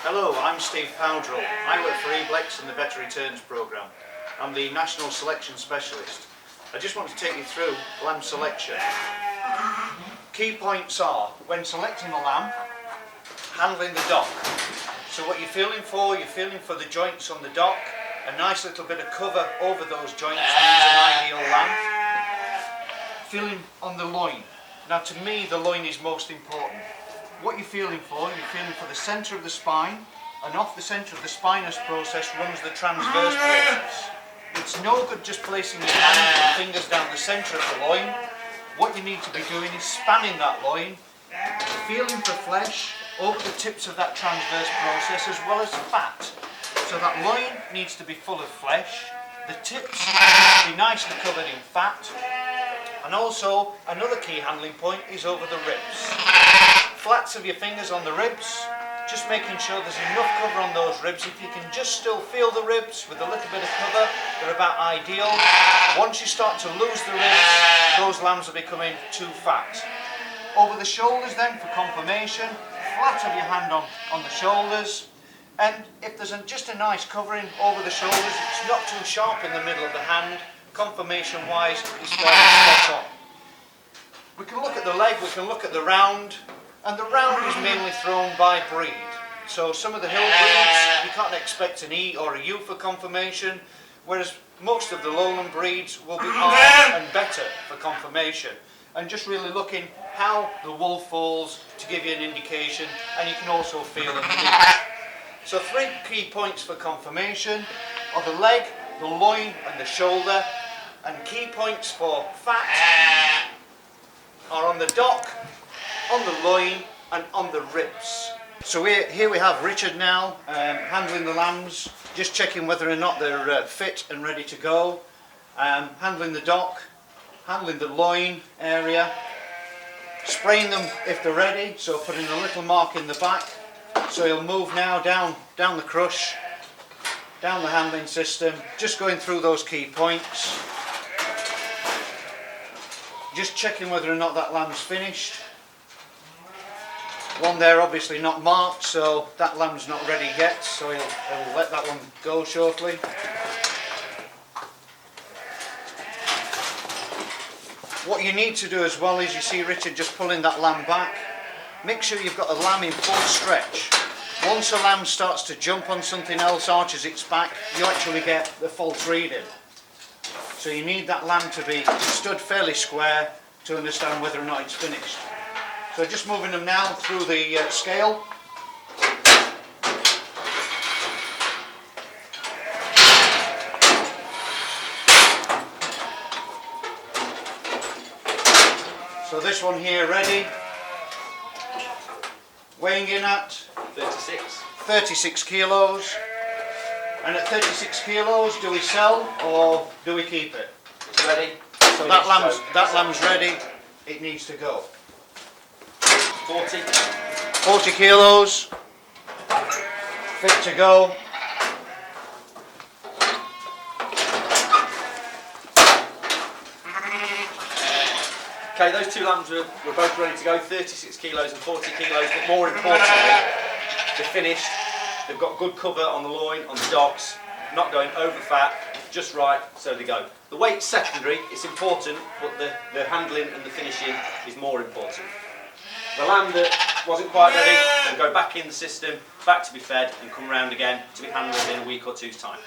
Hello, I'm Steve Powdrell. I work for Eblex in the Better Returns programme. I'm the National Selection Specialist. I just want to take you through lamb selection. Key points are, when selecting a lamb, handling the dock. So what you're feeling for the joints on the dock, a nice little bit of cover over those joints means an ideal lamb. Feeling on the loin. Now to me the loin is most important. What you're feeling for the centre of the spine, and off the centre of the spinous process runs the transverse process. It's no good just placing your hand and fingers down the centre of the loin. What you need to be doing is spanning that loin, feeling for flesh over the tips of that transverse process as well as fat. So that loin needs to be full of flesh, the tips need to be nicely covered in fat, and also another key handling point is over the ribs. Flats of your fingers on the ribs, just making sure there's enough cover on those ribs. If you can just still feel the ribs with a little bit of cover, they're about ideal. Once you start to lose the ribs, those lambs are becoming too fat. Over the shoulders then, for confirmation, flat of your hand on the shoulders, and if there's just a nice covering over the shoulders, it's not too sharp in the middle of the hand, confirmation wise it's fairly spot on. We can look at the leg, we can look at the round, and the round is mainly thrown by breed. So some of the hill breeds, you can't expect an E or a U for confirmation, whereas most of the lowland breeds will be R and better for confirmation. And just really looking how the wool falls to give you an indication, and you can also feel in the knees. So three key points for confirmation are the leg, the loin and the shoulder, and key points for fat are on the dock, on the loin and on the ribs. So here we have Richard now handling the lambs, just checking whether or not they're fit and ready to go, handling the dock, handling the loin area, spraying them if they're ready, so putting a little mark in the back. So he'll move now down the crush, down the handling system, just going through those key points, just checking whether or not that lamb's finished. One there obviously not marked, so that lamb's not ready yet, so he'll let that one go shortly. What you need to do as well is, you see Richard just pulling that lamb back, make sure you've got a lamb in full stretch. Once a lamb starts to jump on something else, arches its back, you actually get the false reading. So you need that lamb to be stood fairly square to understand whether or not it's finished. So just moving them now through the scale. So this one here ready, weighing in at 36 kilos. And at 36 kilos, do we sell or do we keep it? It's ready. So that lamb's ready, it needs to go. 40 kilos, fit to go. Okay, those two lambs were both ready to go, 36 kilos and 40 kilos, but more importantly, they're finished. They've got good cover on the loin, on the docks, not going over fat, just right, so they go. The weight's secondary, it's important, but the handling and the finishing is more important. The lamb that wasn't quite ready will go back in the system, back to be fed and come round again to be handled in a week or two's time.